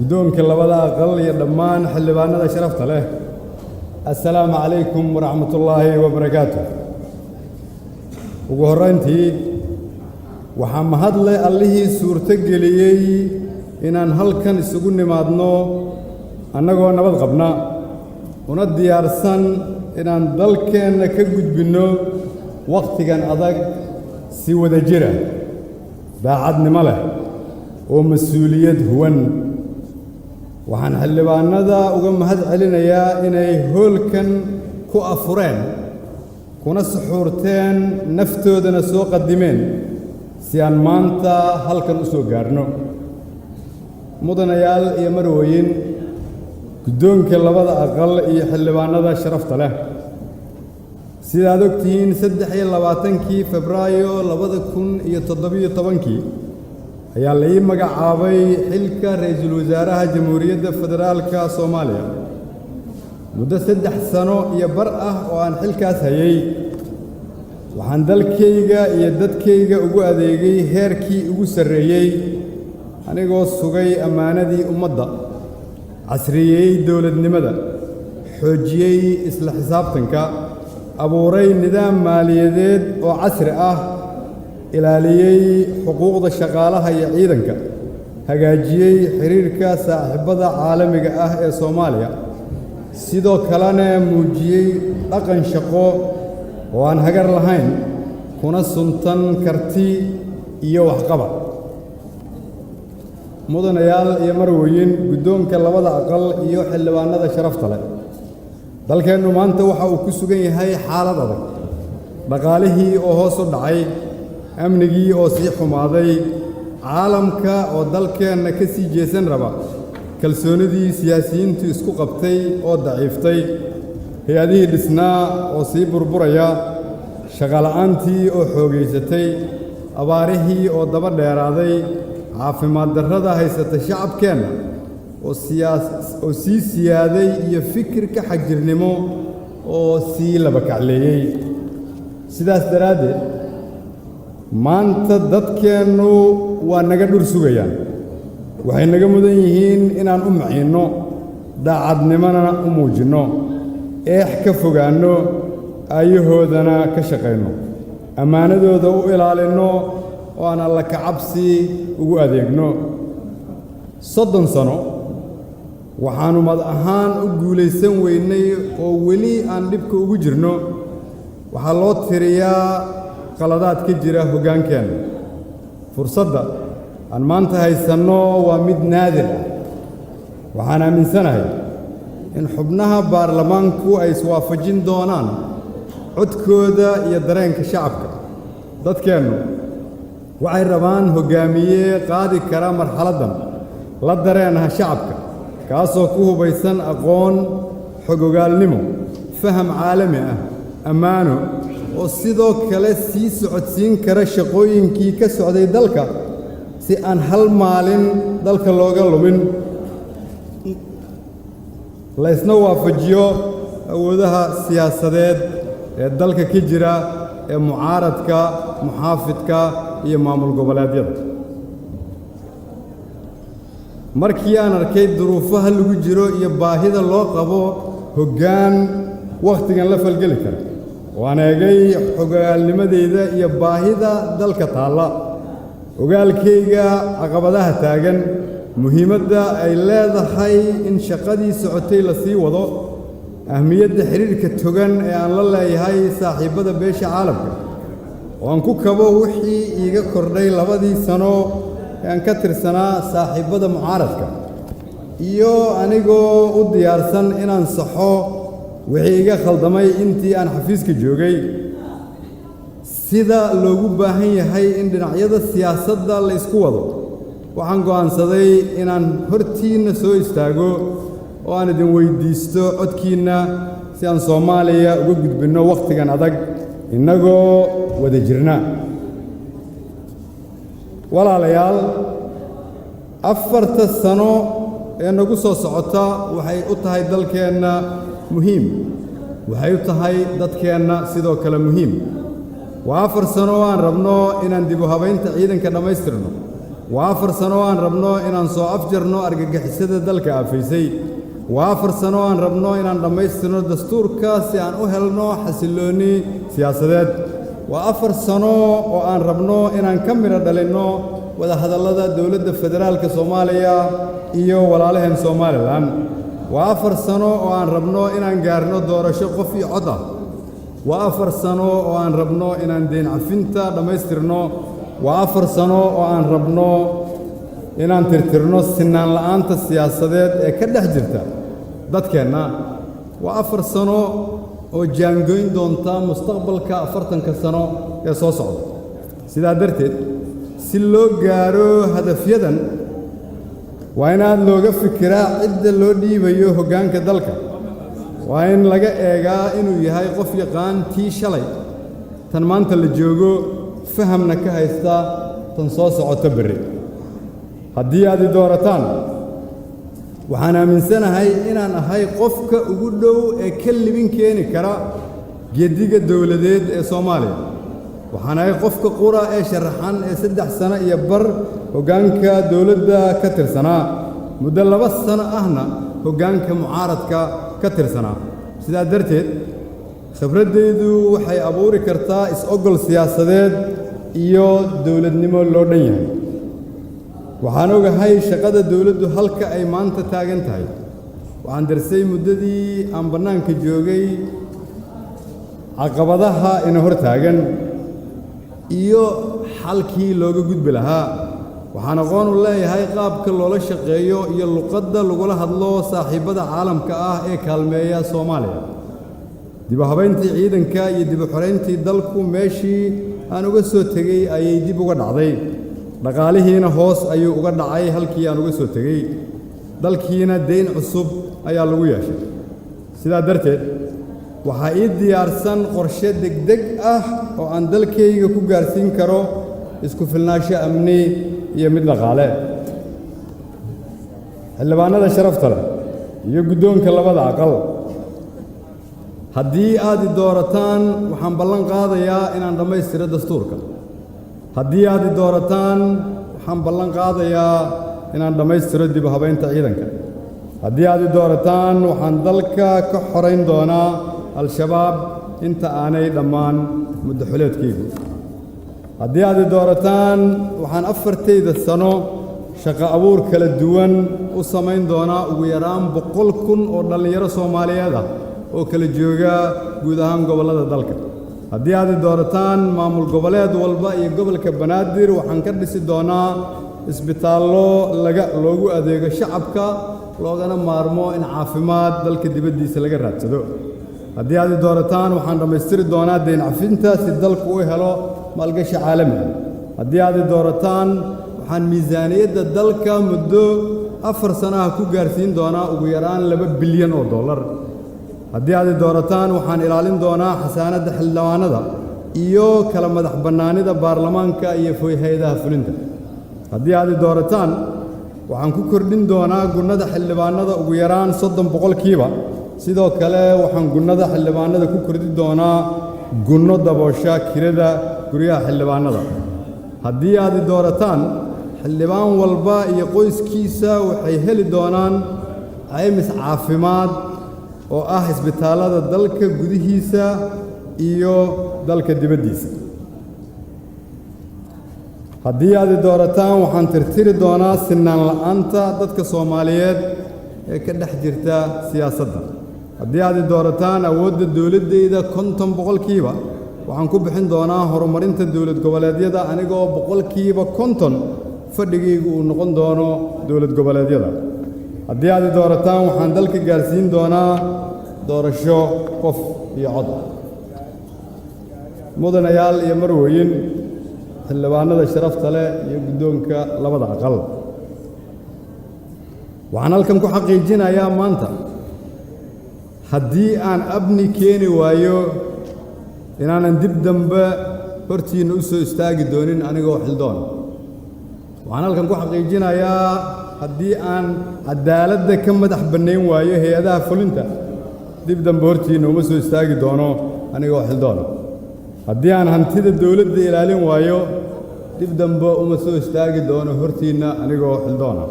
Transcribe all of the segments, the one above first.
قدومك اللبدا أقل يدمان حلبانا شرفت له. السلام عليكم ورحمة الله وبركاته. وقهرانتي وحمد لي الله سورتك لي إن هلكن السجون مادنو أنغو نبض قبنا وندي أرسن إن ذلكن كجد بنو وقت كان أضاق سوى دجرة بعد نمله ومسؤولية هون وحن حلبان ذا وقم هذا علينا يا إني هلكن كأفرين كنا سحورتين نفتو دنا سوق الدمين سيان مانتا هلكن أسوق قارنو مدن يال يمروين قدومك اللبدا أقل يحلبان ذا شرفت له سيدا دوكتين سدحي اللباتنكي فبرايو لبدا كن يتضبي طبنكي ayaa la ii magacaabay xilka ra'iisul wasaaraha jamhuuriyadda federaalka Soomaaliya muddo 3 sano iyo bar ah oo aan xilkaas hayay waxaan dalkayga iyo dadkayga ugu adeegay heerkii ugu sareeyay anigoo sugay amaanadii ummadda casriyay dawladnimada xoojiyay isla xisaabtanka abuuray nidaam maaliyadeed oo casri ah ilaaliyay xuquuqda shaqaalaha iyo ciidanka hagaajiyay xiriirka saaxiibada caalamiga ah ee Soomaaliya sidoo kalena muujiyay dhaqan shaqo oo aan hagar lahayn kuna suntan karti iyo waxqabad mudanayaal iyo marwooyin guddoonka labada aqal iyo xildhibaanada sharafta leh dalkeenu maanta waxa uu ku sugan yahay xaalad adag dhaqaalihii oo hoos u dhacay amnigii oo sii xumaaday caalamka oo dalkeena ka sii jeesan raba kalsoonidii siyaasiyiintu isku qabtay oo daciiftay hay'adihii dhisnaa oo sii burburaya shaqaala'aantii oo xoogaysatay abaarihii oo daba dheeraaday caafimaad darrada haysata shacabkeena oo sii siyaaday iyo fikirka xagjirnimo oo sii laba kacleeyay sidaas daraaddeed maanta dadkeenu waa naga dhur sugayaan waxay naga mudan yihiin inaan u maciinno daacadnimana u muujinno eex ka fogaanno ayahoodana ka shaqayno ammaanadooda u ilaalinno oo aan alla ka cabsi ugu adeegno 30 sano waxaanu mad ahaan u guulaysan weynay oo weli aan dhibka ugu jirno waxaa loo tiriyaa qaladaad ka jira hoggaankeena fursadda aan maanta haysanno waa mid naadir ah waxaan aaminsanahay in xubnaha baarlamaanku ay iswaafajin doonaan codkooda iyo dareenka shacabka dadkeennu waxay rabaan hoggaamiye qaadi kara marxaladdan la dareenaha shacabka kaasoo ku hubaysan aqoon xogogaalnimo faham caalami ah ammaano oo sidoo kale sii socodsiin kara shaqooyinkii ka socday dalka si aan hal maalin dalka looga lumin la isna waafajiyo awoodaha siyaasadeed ee dalka ka jira ee mucaaradka muxaafidka iyo maamul goboleedyada markii aan arkay duruufaha lagu jiro iyo baahida loo qabo hoggaan wakhtigan la falgeli kara waan eegay xogaalnimadeyda iyo baahida dalka taalla ogaalkayga caqabadaha taagan muhiimadda ay leedahay in shaqadii socotay la sii wado ahmiyadda xiriirka togan ee aan la leeyahay saaxiibada beesha caalamka oo aan ku kabo wixii iiga kordhay 2 sano ee aan ka tirsanaa saaxiibada mucaaradka iyo anigoo u diyaarsan inaan saxo wixii iga khaldamay intii aan xafiiska joogay sida loogu baahan yahay in dhinacyada siyaasadda la isku wado waxaan go'aansaday inaan hortiinna soo istaago oo aan idin weydiisto codkiinna si aan Soomaaliya uga gudbinno wakhtigan adag innagoo wada jirna walaalayaal 4 sano ee nagu soo socota waxay u tahay dalkeenna muhiim waxay u tahay dadkeenna sidoo kale muhiim waa 4 sano aan rabno inaan dib u habaynta ciidanka dhamaystirno وافر سنة أن ربنا إن أنصو أفجرنا أرجع حسد ذلك أفيسي وافر سنة أن ربنا إن رميستنا دستور كاسي أن أهلنا حسلوني سياسات وافر سنة وأن ربنا إن نكمل دلنا وده هذا الله دولة الفدرال كصوماليا إيو ولا لهم صومال الآن وافر سنة وأن ربنا إن نجارنا دور شق في عضة وافر سنة وأن ربنا إن ندين عفنتا رميستنا وافر سنة وأن ربنا إن ترترنا السنان الآن السياسات كده جرتا dadkeena waa 4 sano oo jaangoyn doonta mustaqbalka 40 sano ee soo socda sidaa darteed si loo gaaro hadafyadan waa in aad looga fikiraa cidda loo dhiibayo hoggaanka dalka waa in laga eegaa inuu yahay qof yaqaan tii shalay tan maanta la joogo fahamna ka haysta tan soo socota berri haddii aad doorataan waxaan aaminsanahay inaan ahay qofka ugu dhow ee ka libin keeni kara geediga dawladeed ee Soomaaliya waxaan ahay qofka qura ee sharaxan ee 3 sano iyo bar hoggaanka dawladda ka tirsanaa muddo 2 sano ahna hoggaanka mucaaradka ka tirsanaa sidaa darteed khibradeydu waxay abuuri kartaa is-ogol siyaasadeed iyo dawladnimo loo dhan yahay waxaan ogahay shaqada dawladdu halka ay maanta taagan tahay waxaan darsay muddadii aan bannaanka joogay caqabadaha ina hor taagan iyo xalkii looga gudbi lahaa waxaan aqoon u leeyahay qaabka loola shaqeeyo iyo luqadda lagula hadlo saaxiibada caalamka ah ee kaalmeeya Soomaaliya dib u habeyntii ciidanka iyo dib u xoreyntii dalku meeshii aan uga soo tagay ayay dib uga dhacday dhaqaalihiina hoos ayuu uga dhacay halkii aan uga soo tagay dalkiina deyn cusub ayaa lagu yeeshay sidaa darteed waxaa ii diyaarsan qorshe degdeg ah oo aan dalkayga ku gaarsiin karo isku filnaansho amni iyo mid dhaqaale xildhibaanada sharafta leh iyo guddoonka labada aqal haddii aad doorataan waxaan ballan qaadayaa inaan dhammaystiro dastuurka haddii aad doorataan waxaan ballan qaadayaa inaan dhammaystiro dib u habeynta ciidanka haddii aad doorataan waxaan dalka ka xoreyn doonaa al-shabaab inta aanay dhammaan muddo xuleedkaygu haddii aad doorataan waxaan 4 sano shaqo abuur kala duwan u samayn doonaa ugu yaraan 100,000 oo dhallinyaro Soomaaliyeed ah oo kala jooga guud ahaan gobollada dalka haddii aad doorataan maamul goboleed walba iyo gobolka Banaadir waxaan ka dhisi doonaa isbitaallo loogu adeego shacabka loogana maarmo in caafimaad dalka dibaddiisa laga raadsado haddii aad doorataan waxaan dhammaystiri doonaa deyn cafinta si dalku u helo maalgashi caalami ah haddii aad doorataan waxaan miisaaniyadda dalka muddo 4 sano ku gaarsiin doonaa ugu yaraan $2 bilyan haddii aad doorataan waxaan ilaalin doonaa xasaanadda xildhibaanada iyo kala madax bannaanida baarlamaanka iyo hay'adaha fulinta haddii aad doorataan waxaan ku kordhin doonaa gunnada xildhibaanada ugu yaraan 30% sidoo kale waxaan gunnada xildhibaanada ku kordhin doonaa gunno daboosha kirada guryaha xildhibaanada haddii aad doorataan xildhibaan walba iyo qoyskiisa waxay heli doonaan caymis caafimaad oo ah isbitaalada dalka gudihiisa iyo dalka dibaddiisa haddii aad doorataan waxaan tirtiri doonaa sinaan la'aanta dadka Soomaaliyeed ee ka dhex jirta siyaasadda haddii aad doorataan awoodda dawladdeeda 50% waxaan ku bixin doonaa horumarinta dawlad goboleedyada anigoo 50% fadhigaygu uu noqon doono dawlad goboleedyada haddii aad doorataan waxaan dalka gaarsiin doonaa doorasho qof iyo cod mudanayaal iyo marwooyin xildhibaanada sharafta leh iyo guddoonka labada aqal waxaan halkan ku xaqiijinayaa maanta haddii aan abni keeni waayo inaanan dib dambe hortiina u soo istaagi doonin anigoo xildoon waxaan halkan ku xaqiijinayaa haddii aan cadaaladda ka madax bannayn waayo hay'adaha fulinta dib dambe hortiina uma soo istaagi doono anigoo xildoon haddii aan hantida dawladda ilaalin waayo dib dambe uma soo istaagi doono hortiinna anigoo xildoona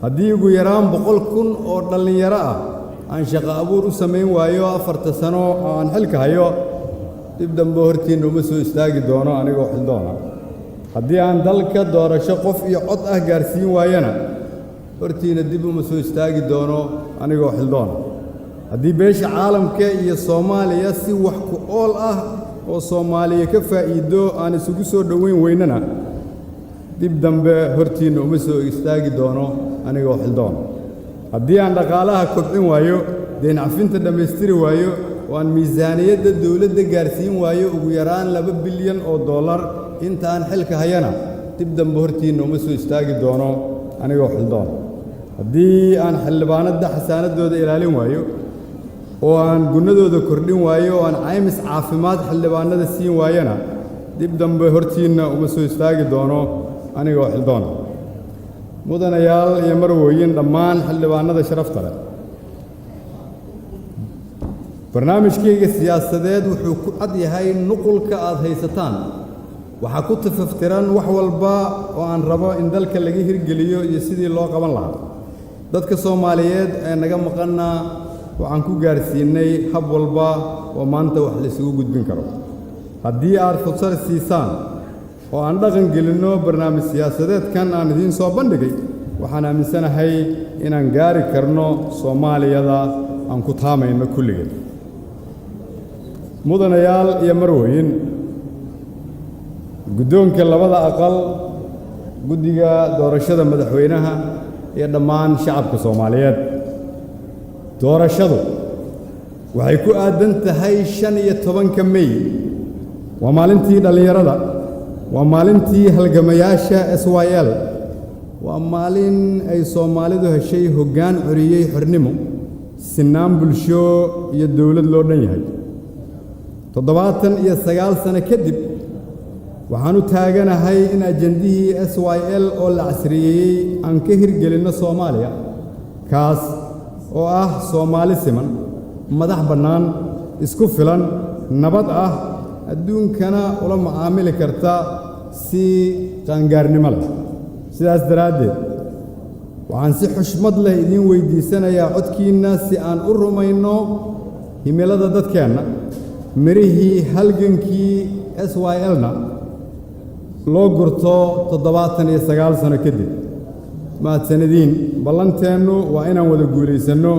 haddii ugu yaraan 100,000 oo dhallinyaro ah aan shaqo abuur u samayn waayo 4 sano oo aan xilka hayo dib dambe hortiinna uma soo istaagi doono anigoo xildoona haddii aan dalka doorasho qof iyo cod ah gaarsiin waayana hortiina dib uma soo istaagi doono anigoo xildoona haddii beesha caalamka iyo Soomaaliya si wax ku ool ah oo Soomaaliya ka faa'iido aan isugu soo dhaweyn weynana dib dambe hortiina uma soo istaagi doono anigoo xildoona haddii aan dhaqaalaha kobcin waayo deen cafinta dhammaystiri waayo oo aan miisaaniyadda dawladda gaarsiin waayo ugu yaraan $2 bilyan oo dollar inta aan xilka hayana dib dambe hortiina uma soo istaagi doono anigoo xildoona haddii aan xildhibaanada xasaanadooda ilaalin waayo oo aan gunnadooda kordhin waayo oo aan caymis caafimaad xildhibaanada siin waayana dib dambe hortiina uma soo istaagi doono anigoo xildoona mudanayaal iyo marwooyin dhammaan xildhibaanada sharafta leh barnaamijkayga siyaasadeed wuxuu ku cad yahay nuqulka aad haysataan waxaa ku tafaftiran wax walba oo aan rabo in dalka laga hirgeliyo iyo sidii loo qaban lahaa dadka Soomaaliyeed ee naga maqana waxaan ku gaarsiinay hab walba oo maanta wax la isugu gudbin karo haddii aad fursad siisaan oo aan dhaqan gelino barnaamij siyaasadeedkan aan idiin soo bandhigay waxaan aaminsanahay inaan gaari karno Soomaaliyada aan ku taamayno kulligeed mudanayaal iyo marwooyin guddoonka labada aqal guddiga doorashada madaxweynaha iyo dhammaan shacabka Soomaaliyeed doorashadu waxay ku aadan tahay 15 May waa maalintii dhalinyarada waa maalintii halgamayaasha SYL waa maalin ay Soomaalidu heshay hoggaan curiyay xornimo sinaan bulsho iyo dawlad loo dhan yahay 79 sano kadib waxaan u taaganahay in ajandihii SYL oo la casriyeeyay aan ka hirgelinno Soomaaliya kaas oo ah Soomaali siman madax bannaan isku filan nabad ah adduunkana ula macaamili karta si qaangaarnimo leh sidaas daraaddeed waxaan si xushmad leh idin weydiisanayaa codkiinna si aan u rumayno himilada dadkeenna mirihii halgankii SYL-na loo gurto 79 sano kadib mahadsanediin ballanteennu waa inaan wada guulaysanno